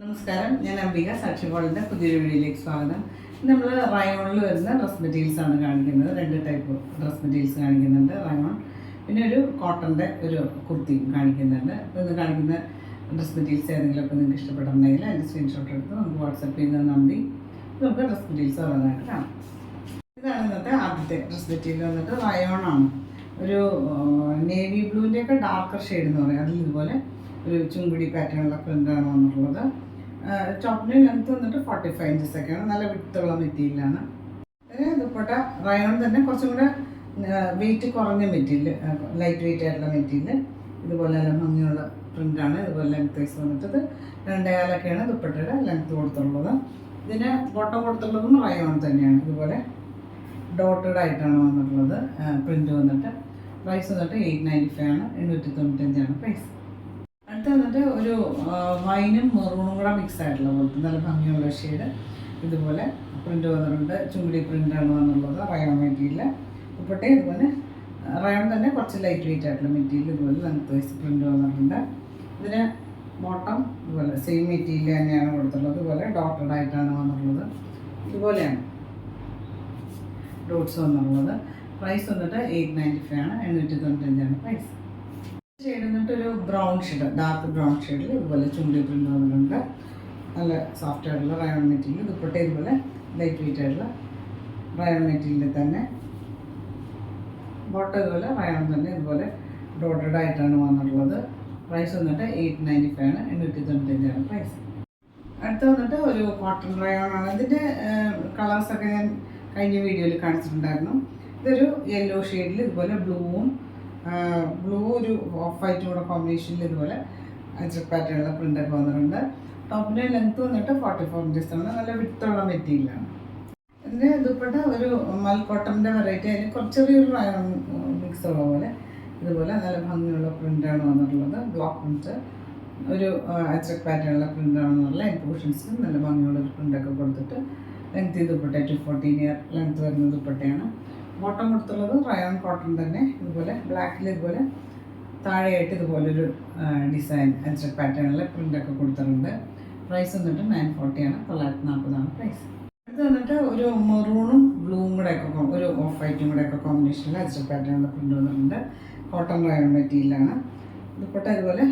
നമസ്കാരം, ഞാൻ അംബിക സാക്ഷി കോളിൻ്റെ പുതിയൊരു വീഡിയോയിലേക്ക് സ്വാഗതം. നമ്മൾ റയോണിൽ വരുന്ന ഡ്രസ് മെറ്റീരിയൽസ് ആണ് കാണിക്കുന്നത്. രണ്ട് ടൈപ്പ് ഡ്രസ് മെറ്റീരിയൽസ് കാണിക്കുന്നുണ്ട്, റയോൺ. പിന്നെ ഒരു കോട്ടൻ്റെ ഒരു കുർത്തിയും കാണിക്കുന്നുണ്ട്. അപ്പോൾ ഇന്ന് കാണിക്കുന്ന ഡ്രസ് മെറ്റീരിയൽസ് ഏതെങ്കിലുമൊക്കെ നിങ്ങൾക്ക് ഇഷ്ടപ്പെട്ടിട്ടുണ്ടെങ്കിൽ അതിൻ്റെ സ്ക്രീൻഷോട്ട് എടുത്ത് നമുക്ക് വാട്സപ്പ് ചെയ്യുന്നത് നന്ദി. നമുക്ക് ഡ്രസ് മെറ്റീരിയൽസ് ഓരോന്നായിട്ട് കാണാം. ഇതാണ് ഇന്നത്തെ ആദ്യത്തെ ഡ്രസ് മെറ്റീരിയൽ വന്നിട്ട് റയോണാണ്. ഒരു നേവി ബ്ലൂവിൻ്റെയൊക്കെ ഡാർക്കർ ഷെയ്ഡ് എന്ന് പറയും. അതിൽ ഇതുപോലെ ഒരു ചുങ്കുടി പാറ്റേണുള്ള പ്രിൻ്റാണ് വന്നിട്ടുള്ളത്. ടോപ്പിൻ്റെ ലെങ്ത്ത് വന്നിട്ട് 45 ഇഞ്ചസ് ഒക്കെയാണ്. നല്ല വിട്ടുള്ള മെറ്റീരിയലാണ്. ദുപ്പട്ട റയോൺ തന്നെ കുറച്ചും കൂടെ വെയിറ്റ് കുറഞ്ഞ മെറ്റീരിയൽ, ലൈറ്റ് വെയിറ്റ് ആയിട്ടുള്ള മെറ്റീരിയൽ. ഇതുപോലെ നല്ല ഭംഗിയുള്ള പ്രിൻ്റാണ്. ഇതുപോലെ ലെങ്ത്ത് വൈസ് വന്നിട്ടത് 2.5 ദുപ്പട്ടയുടെ ലെങ്ത്ത് കൊടുത്തുള്ളത്. ഇതിന് ബോട്ടം കൊടുത്തുള്ളതും റയോൺ തന്നെയാണ്. ഇതുപോലെ ഡോട്ടഡ് ആയിട്ടാണ് വന്നിട്ടുള്ളത്. പ്രിൻ്റ് വന്നിട്ട് പ്രൈസ് വന്നിട്ട് 895 ആണ്. 895 പ്രൈസ്. അടുത്ത് വന്നിട്ട് ഒരു വൈനും മെറൂണും കൂടെ മിക്സ് ആയിട്ടുള്ള പോലത്തെ നല്ല ഭംഗിയുള്ള ഷെയ്ഡ്. ഇതുപോലെ പ്രിൻ്റ് വന്നിട്ടുണ്ട്. ചുണ്ടി പ്രിൻ്റാണ് വന്നുള്ളത്. Rayon material. ദുപ്പട്ടയും ഇതുപോലെ റയോൺ തന്നെ കുറച്ച് ലൈറ്റ് വെയിറ്റ് ആയിട്ടുള്ള മെറ്റീരിയൽ. ഇതുപോലെ ലെങ്ത്ത് വൈസ് പ്രിൻ്റ് വന്നിട്ടുണ്ട്. ഇതിന് ബോട്ടം ഇതുപോലെ സെയിം മെറ്റീരിയൽ തന്നെയാണ് കൊടുത്തിട്ടുള്ളത്. ഇതുപോലെ ഡോട്ടഡ് ആയിട്ടാണ് വന്നിട്ടുള്ളത്. ഇതുപോലെയാണ് ഡോട്ട്സ് വന്നിട്ടുള്ളത്. പ്രൈസ് വന്നിട്ട് 895 ആണ്. 895 പ്രൈസ്. ഷെയ്ഡ് വന്നിട്ട് ഒരു ബ്രൗൺ ഷെയ്ഡ്, ഡാർക്ക് ബ്രൗൺ ഷെയ്ഡിൽ ഇതുപോലെ ചുണ്ടി പ്രിൻ്റ് വന്നിട്ടുണ്ട്. നല്ല സോഫ്റ്റ് ആയിട്ടുള്ള റയോൺ മെറ്റീരിയൽ. ദുപ്പട്ട ഇതുപോലെ ലൈറ്റ് വെയിറ്റ് ആയിട്ടുള്ള റയോൺ മെറ്റീരിയലിൽ തന്നെ. ബോട്ടം ഇതുപോലെ റയോൺ തന്നെ ഇതുപോലെ ഡോട്ടഡ് ആയിട്ടാണ് വന്നിട്ടുള്ളത്. പ്രൈസ് വന്നിട്ട് 895 ആണ്. 895 പ്രൈസ്. അടുത്ത് വന്നിട്ട് ഒരു കോട്ടൺ റയോൺ ആണ്. ഇതിൻ്റെ കളേഴ്സൊക്കെ ഞാൻ കഴിഞ്ഞ വീഡിയോയിൽ കാണിച്ചിട്ടുണ്ടായിരുന്നു. ഇതൊരു യെല്ലോ ഷെയ്ഡിൽ ഇതുപോലെ ബ്ലൂ ഒരു ഓഫ് വൈറ്റും കൂടെ കോമ്പിനേഷനിൽ ഇതുപോലെ അജക് പാറ്റേണുള്ള പ്രിൻ്റൊക്കെ വന്നിട്ടുണ്ട്. ടോപ്പിൻ്റെ ലെങ്ത്ത് വന്നിട്ട് 44 ഇഞ്ചസ് ആണ്. നല്ല വിട്ടുള്ള മെറ്റീരിയലാണ്. ഇതിൻ്റെ ദുപ്പട്ട ഒരു മൽക്കോട്ടൻ്റെ വെറൈറ്റി. അതിന് കുറച്ചൊരു റയോൺ മിക്സ് ഉള്ള പോലെ ഇതുപോലെ നല്ല ഭംഗിയുള്ള പ്രിൻ്റാണ് വന്നിട്ടുള്ളത്. ബ്ലോക്ക് പ്രിൻറ്റ് ഒരു അജക് പാറ്റേണുള്ള പ്രിൻ്റാണെന്നുള്ള പോർഷൻസിൽ നല്ല ഭംഗിയുള്ള ഒരു പ്രിൻ്റൊക്കെ കൊടുത്തിട്ട് ലെങ്ത്ത് ദുപ്പട്ട 214 ലെങ്ത്ത് വരുന്ന ദുപ്പട്ടയാണ്. ബോട്ടം കൊടുത്തുള്ളത് റയോൺ കോട്ടൺ തന്നെ. ഇതുപോലെ ബ്ലാക്കിൽ ഇതുപോലെ താഴെയായിട്ട് ഇതുപോലൊരു ഡിസൈൻ അജക് പാറ്റേണിൽ പ്രിൻ്റൊക്കെ കൊടുത്തിട്ടുണ്ട്. പ്രൈസ് വന്നിട്ട് 940 ആണ്. 940 പ്രൈസ്. ഇത് വന്നിട്ട് ഒരു മെറൂണും ബ്ലൂവും കൂടെയൊക്കെ ഒരു ഓഫ് വൈറ്റും കൂടെയൊക്കെ കോമ്പിനേഷനിൽ അജക് പാറ്റേണിൽ പ്രിൻ്റ് വന്നിട്ടുണ്ട്. കോട്ടൺ റയോൺ മെറ്റീരിയലാണ്. ദുപ്പട്ട ഇതുപോലെ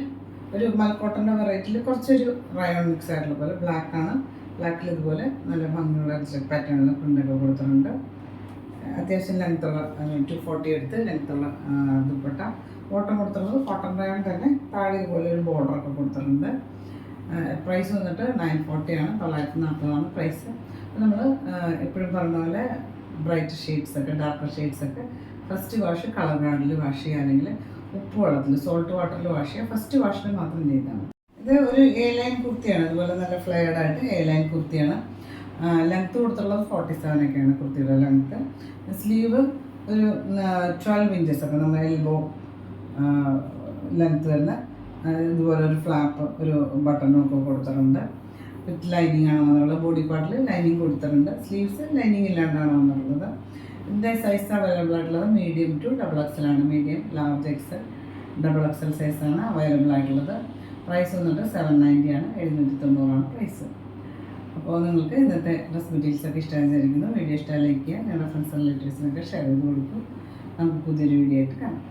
ഒരു മൽക്കോട്ടൻ്റെ വെറൈറ്റിയിൽ കുറച്ചൊരു റയോൺ മിക്സ് ആയിട്ടുള്ള പോലെ ബ്ലാക്കാണ്. ബ്ലാക്കിൽ ഇതുപോലെ നല്ല ഭംഗിയുള്ള അജക് പാറ്റേണിൽ പ്രിൻ്റൊക്കെ കൊടുത്തിട്ടുണ്ട്. അത്യാവശ്യം ലെങ്ത്തുള്ള 240 എടുത്ത് ലെങ്ത്തുള്ള ദുപ്പട്ട. ബോട്ടം കൊടുത്തുള്ളത് കോട്ടൺ റയോൺ തന്നെ. താഴെ ഇതുപോലെ ഒരു ബോർഡറൊക്കെ കൊടുത്തിട്ടുണ്ട്. പ്രൈസ് വന്നിട്ട് 940 ആണ്. 940 പ്രൈസ്. നമ്മൾ എപ്പോഴും പറഞ്ഞ പോലെ ബ്രൈറ്റ് ഷെയ്ഡ്സൊക്കെ ഡാർക്കർ ഷെയ്ഡ്സൊക്കെ ഫസ്റ്റ് വാഷ് കളർ ഗാർഡിൽ വാഷ് ചെയ്യുക, അല്ലെങ്കിൽ ഉപ്പ് വെള്ളത്തിൽ സോൾട്ട് വാട്ടറിൽ വാഷ് ചെയ്യുക. ഫസ്റ്റ് വാഷിൽ മാത്രം ചെയ്താൽ മതി. ഇത് ഒരു A-ലൈൻ കുർത്തിയാണ്. അതുപോലെ നല്ല ഫ്ലെയർഡ് ആയിട്ട് A-ലൈൻ കുർത്തിയാണ്. ലെങ്ത്ത് കൊടുത്തുള്ളത് 47 കുർത്തിയുടെ ലെങ്ത്ത്. സ്ലീവ് ഒരു 12 ഇഞ്ചസ് ഒക്കെ നമ്മൾ എൽബോ ലെങ്ത്ത് വരുന്ന ഇതുപോലെ ഒരു ഫ്ലാപ്പ് ഒരു ബട്ടണും ഒക്കെ കൊടുത്തിട്ടുണ്ട്. വിത്ത് ലൈനിങ് ആണ് വന്നിട്ടുള്ളത്. ബോഡി പാർട്ടിൽ ലൈനിങ് കൊടുത്തിട്ടുണ്ട്. സ്ലീവ്സ് ലൈനിങ് ഇല്ലാണ്ടാണ് വന്നിട്ടുള്ളത്. ഇതിൻ്റെ സൈസ് അവൈലബിൾ ആയിട്ടുള്ളത് മീഡിയം ടു XXL ആണ്. മീഡിയം, ലാർജ്, XL, XXL സൈസാണ് അവൈലബിൾ ആയിട്ടുള്ളത്. പ്രൈസ് വന്നിട്ട് 790 ആണ്. 790 പ്രൈസ്. അപ്പോൾ നിങ്ങൾക്ക് ഇന്നത്തെ ഡ്രസ് മെറ്റീരിയൽസൊക്കെ ഇഷ്ടമായിരിക്കുന്നു. വീഡിയോ ഇഷ്ടമായി ലൈക്ക് ചെയ്യുക. നിങ്ങളുടെ ഫ്രണ്ട്സ് ആൻഡ് റിലേറ്റീവ്സിനൊക്കെ ഷെയർ ചെയ്ത് കൊടുക്കും. നമുക്ക് പുതിയൊരു വീഡിയോ ആയിട്ട് കാണാം.